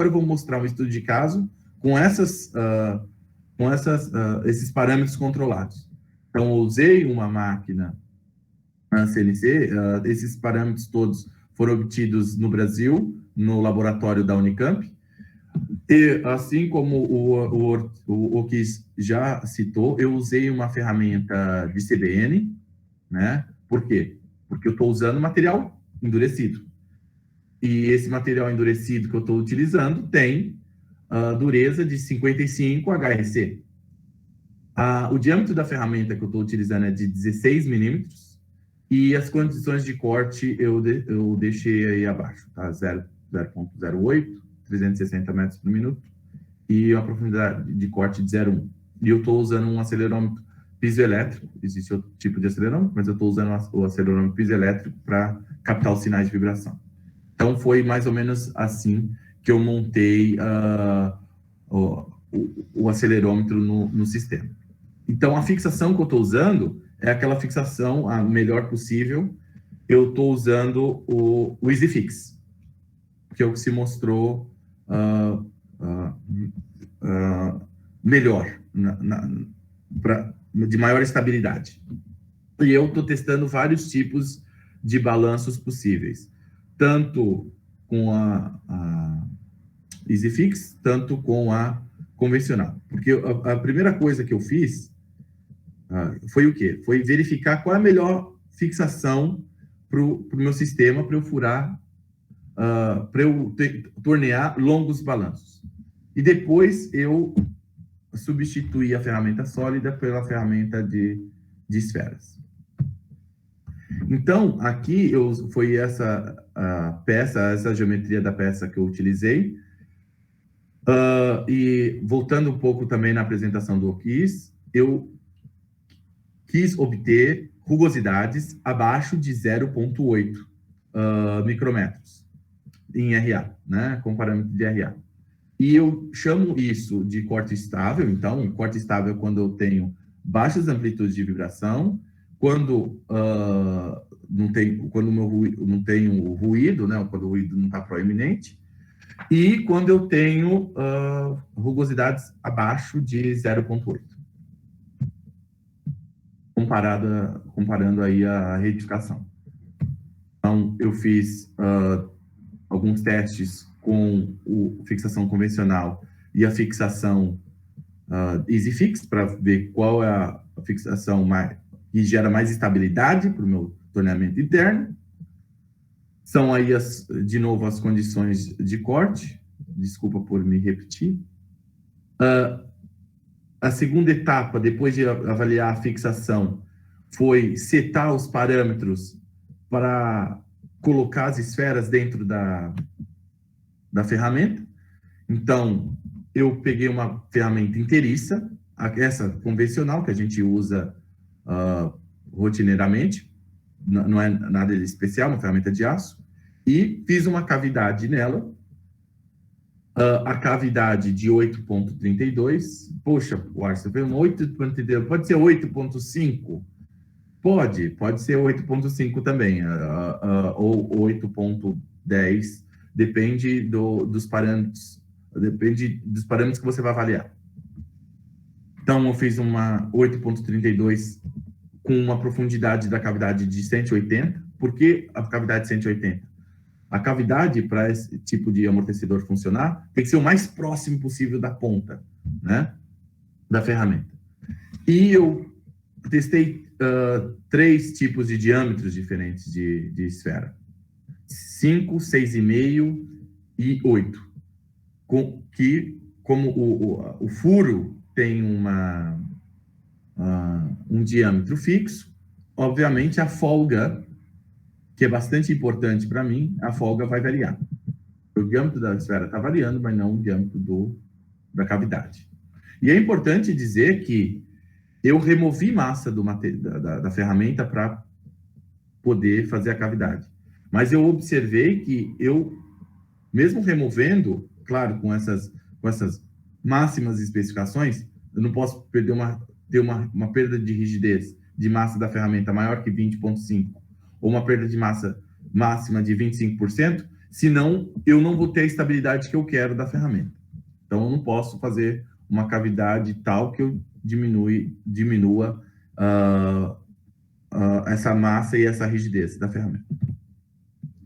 eu vou mostrar um estudo de caso com esses parâmetros controlados. Então, eu usei uma máquina CNC, esses parâmetros todos foram obtidos no Brasil, no laboratório da Unicamp, e assim como o Okis já citou, eu usei uma ferramenta de CBN, né? Por quê? Porque eu estou usando material endurecido. E esse material endurecido que eu estou utilizando tem dureza de 55 HRC. O diâmetro da ferramenta que eu estou utilizando é de 16 milímetros e as condições de corte eu deixei aí abaixo, tá? 0,08, 360 metros por minuto e uma profundidade de corte de 0,1. E eu estou usando um acelerômetro piezoelétrico, existe outro tipo de acelerômetro, mas eu estou usando o acelerômetro piezoelétrico para captar os sinais de vibração. Então, foi mais ou menos assim que eu montei o acelerômetro no sistema. Então, a fixação que eu estou usando é aquela fixação a melhor possível. Eu estou usando o EasyFix, que é o que se mostrou melhor, de maior estabilidade. E eu estou testando vários tipos de balanços possíveis, tanto com a EasyFix, tanto com a convencional. Porque a primeira coisa que eu fiz foi o quê? Foi verificar qual é a melhor fixação para o meu sistema, para eu furar, para eu tornear longos balanços. E depois eu substituí a ferramenta sólida pela ferramenta de esferas. Então, aqui foi essa peça, essa geometria da peça que eu utilizei. E voltando um pouco também na apresentação do Okis, eu quis obter rugosidades abaixo de 0,8 micrômetros em RA, né, com parâmetro de RA. E eu chamo isso de corte estável. Então, corte estável é quando eu tenho baixas amplitudes de vibração, quando não tenho ruído, né, quando o ruído não está proeminente, e quando eu tenho rugosidades abaixo de 0,8. Comparando aí a retificação. Então, eu fiz alguns testes com a fixação convencional e a fixação EasyFix, para ver qual é a fixação que gera mais estabilidade para o meu torneamento interno. São aí, de novo, as condições de corte. Desculpa por me repetir. A segunda etapa, depois de avaliar a fixação, foi setar os parâmetros para colocar as esferas dentro da ferramenta. Então, eu peguei uma ferramenta inteiriça, essa convencional, que a gente usa rotineiramente, não é nada especial, uma ferramenta de aço, e fiz uma cavidade nela, a cavidade de 8,32. Poxa, você foi um 8,32, pode ser 8,5? Pode ser 8,5 também, ou 8,10, depende dos parâmetros, que você vai avaliar. Então, eu fiz uma 8,32 com uma profundidade da cavidade de 180. Por que a cavidade de 180? A cavidade, para esse tipo de amortecedor funcionar, tem que ser o mais próximo possível da ponta, né, da ferramenta. E eu testei 3 tipos de diâmetros diferentes de esfera: 5, 6,5 e 8. Como o furo tem um diâmetro fixo, obviamente a folga, que é bastante importante para mim, a folga vai variar. O diâmetro da esfera está variando, mas não o diâmetro da cavidade. E é importante dizer que eu removi massa da ferramenta para poder fazer a cavidade. Mas eu observei que mesmo removendo, claro, com essas máximas especificações, eu não posso ter uma perda de rigidez de massa da ferramenta maior que 20,5, ou uma perda de massa máxima de 25%, senão eu não vou ter a estabilidade que eu quero da ferramenta. Então, eu não posso fazer uma cavidade tal que eu diminua essa massa e essa rigidez da ferramenta.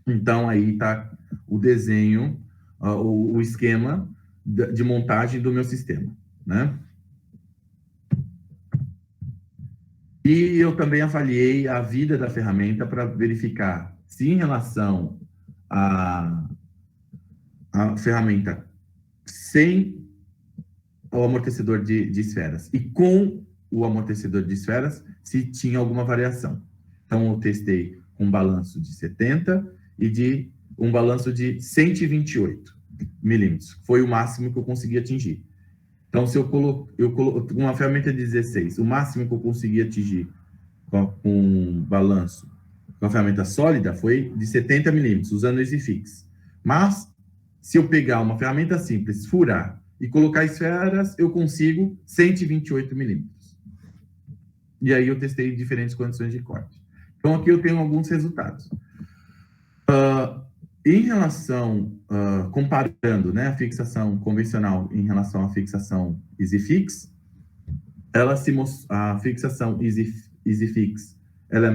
Então, aí está o desenho, o esquema de montagem do meu sistema, né? E eu também avaliei a vida da ferramenta para verificar se em relação à ferramenta sem o amortecedor de esferas e com o amortecedor de esferas, se tinha alguma variação. Então, eu testei um balanço de 70 e um balanço de 128 milímetros. Foi o máximo que eu consegui atingir. Então, se eu coloco uma ferramenta de 16, o máximo que eu consegui atingir com um balanço com a ferramenta sólida foi de 70 milímetros, usando o EasyFix. Mas, se eu pegar uma ferramenta simples, furar e colocar esferas, eu consigo 128 milímetros. E aí eu testei diferentes condições de corte. Então, aqui eu tenho alguns resultados. Em relação, comparando, né, a fixação convencional em relação à fixação EasyFix, a fixação EasyFix ela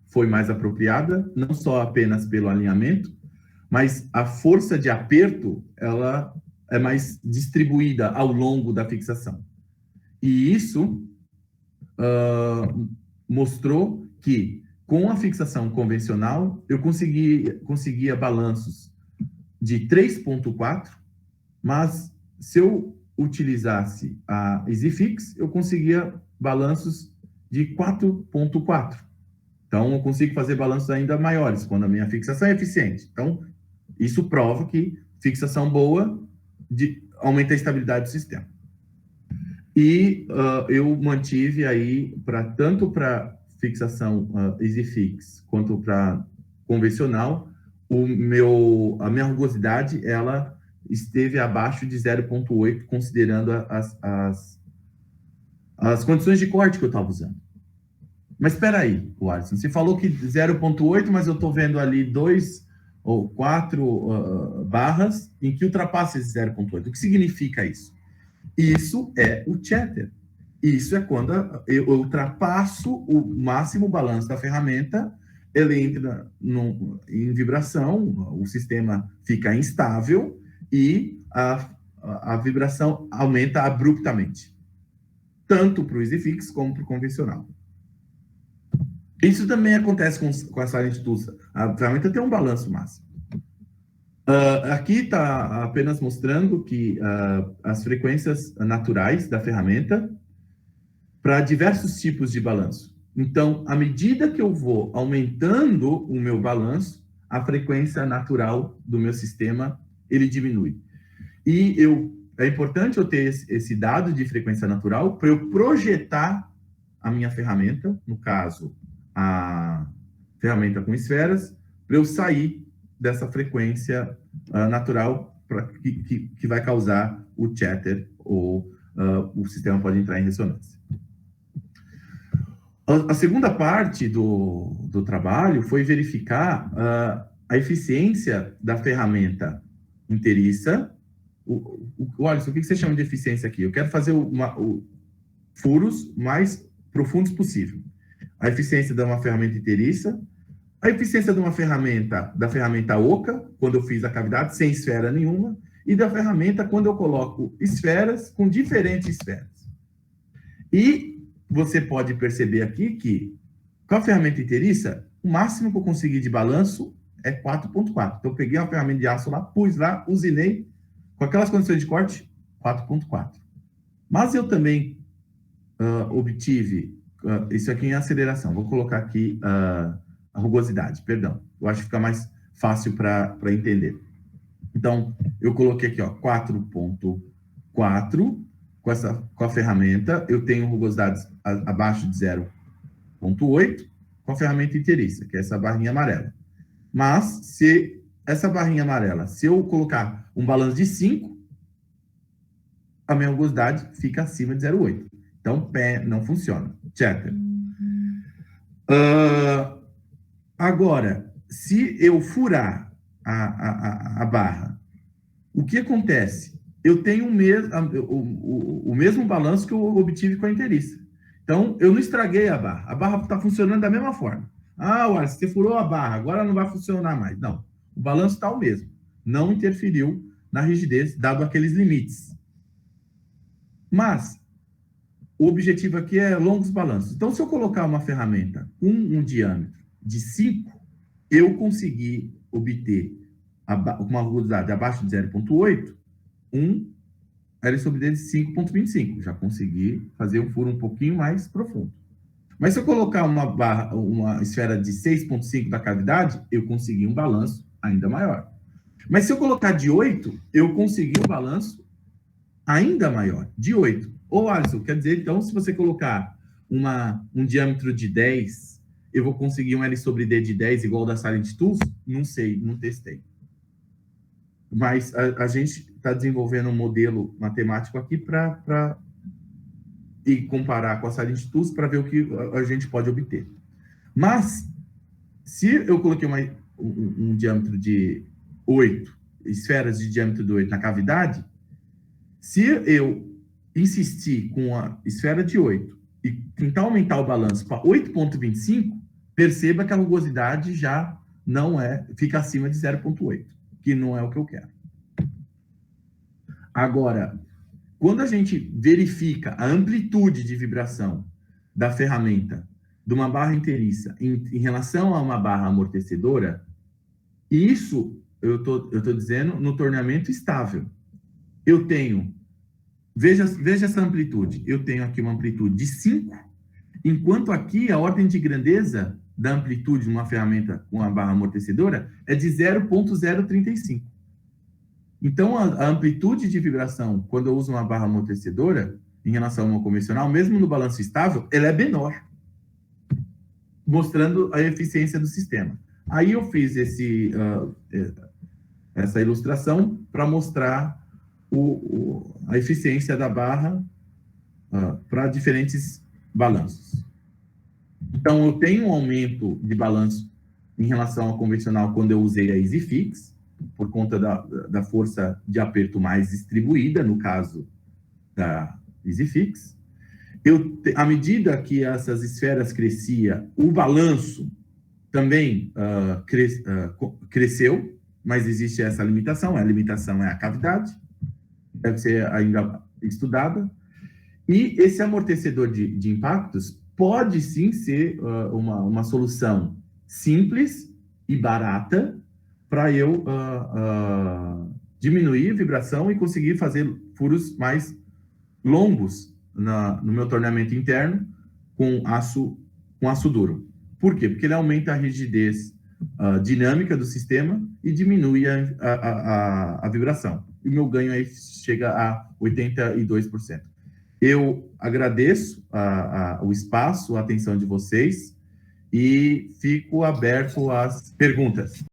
foi mais apropriada, não só apenas pelo alinhamento, mas a força de aperto ela é mais distribuída ao longo da fixação. E isso mostrou que com a fixação convencional, eu conseguia balanços de 3,4, mas se eu utilizasse a EasyFix, eu conseguia balanços de 4,4. Então, eu consigo fazer balanços ainda maiores, quando a minha fixação é eficiente. Então, isso prova que fixação boa aumenta a estabilidade do sistema. E eu mantive aí, tanto para fixação EasyFix quanto para convencional, a minha rugosidade ela esteve abaixo de 0,8, considerando as condições de corte que eu estava usando. Mas espera aí, Alisson, você falou que 0,8, mas eu estou vendo ali 2 ou 4 barras em que ultrapassa esse 0,8. O que significa isso? Isso é o chatter. Isso é quando eu ultrapasso o máximo balanço da ferramenta, ele entra em vibração, o sistema fica instável e a vibração aumenta abruptamente, tanto para o EasyFix como para o convencional. Isso também acontece com a Silent Tusa. A ferramenta tem um balanço máximo. Aqui está apenas mostrando que as frequências naturais da ferramenta para diversos tipos de balanço. Então, à medida que eu vou aumentando o meu balanço, a frequência natural do meu sistema, ele diminui. E é importante eu ter esse dado de frequência natural para eu projetar a minha ferramenta, no caso, a ferramenta com esferas, para eu sair dessa frequência natural que vai causar o chatter ou o sistema pode entrar em ressonância. A segunda parte do trabalho foi verificar a eficiência da ferramenta inteiriça. Alisson, o que você chama de eficiência aqui? Eu quero fazer furos mais profundos possível. A eficiência de uma ferramenta inteiriça, a eficiência de uma ferramenta, da ferramenta oca, quando eu fiz a cavidade, sem esfera nenhuma, e da ferramenta quando eu coloco esferas com diferentes esferas. E você pode perceber aqui que, com a ferramenta inteiriça, o máximo que eu consegui de balanço é 4,4. Então, eu peguei uma ferramenta de aço lá, pus lá, usinei, com aquelas condições de corte, 4,4. Mas eu também obtive, isso aqui em aceleração, vou colocar aqui a rugosidade, perdão. Eu acho que fica mais fácil para entender. Então, eu coloquei aqui, 4,4, com a ferramenta, eu tenho rugosidades abaixo de 0,8, com a ferramenta inteiriça, que é essa barrinha amarela. Mas, se essa barrinha amarela, se eu colocar um balanço de 5, a minha rugosidade fica acima de 0,8. Então, pé não funciona. Chatter. Agora, se eu furar a barra. O que acontece? Eu tenho o mesmo balanço que eu obtive com a inteiriça. Então, eu não estraguei a barra está funcionando da mesma forma. Olha, você furou a barra, agora não vai funcionar mais. Não, o balanço está o mesmo. Não interferiu na rigidez, dado aqueles limites. Mas, o objetivo aqui é longos balanços. Então, se eu colocar uma ferramenta com um diâmetro de 5, eu consegui obter uma rugosidade abaixo de 0,8, L sobre D de 5,25. Já consegui fazer um furo um pouquinho mais profundo. Mas se eu colocar uma esfera de 6,5 da cavidade, eu consegui um balanço ainda maior. Mas se eu colocar de 8, eu consegui um balanço ainda maior, de 8. Ou, Alisson, quer dizer, então, se você colocar um diâmetro de 10, eu vou conseguir um L sobre D de 10 igual ao da Silent Tools? Não sei, não testei. Mas a gente está desenvolvendo um modelo matemático aqui para comparar com a Silent Tools para ver o que a gente pode obter. Mas, se eu coloquei um diâmetro de 8, esferas de diâmetro de 8 na cavidade, se eu insistir com a esfera de 8 e tentar aumentar o balanço para 8,25, perceba que a rugosidade já não fica acima de 0,8, que não é o que eu quero. Agora, quando a gente verifica a amplitude de vibração da ferramenta de uma barra inteiriça em relação a uma barra amortecedora, isso eu tô dizendo no torneamento estável. Eu tenho, veja essa amplitude, eu tenho aqui uma amplitude de 5, enquanto aqui a ordem de grandeza da amplitude de uma ferramenta com a barra amortecedora é de 0,035. Então, a amplitude de vibração, quando eu uso uma barra amortecedora, em relação a uma convencional, mesmo no balanço estável, ela é menor, mostrando a eficiência do sistema. Aí eu fiz essa ilustração para mostrar a eficiência da barra para diferentes balanços. Então, eu tenho um aumento de balanço em relação ao convencional quando eu usei a EasyFix, por conta da força de aperto mais distribuída, no caso da EasyFix. À medida que essas esferas cresciam, o balanço também cresceu, mas existe essa limitação. A limitação é a cavidade, deve ser ainda estudada. E esse amortecedor de impactos pode sim ser uma solução simples e barata para eu diminuir a vibração e conseguir fazer furos mais longos no meu torneamento interno com aço duro. Por quê? Porque ele aumenta a rigidez dinâmica do sistema e diminui a vibração. E o meu ganho aí chega a 82%. Eu agradeço o espaço, a atenção de vocês e fico aberto às perguntas.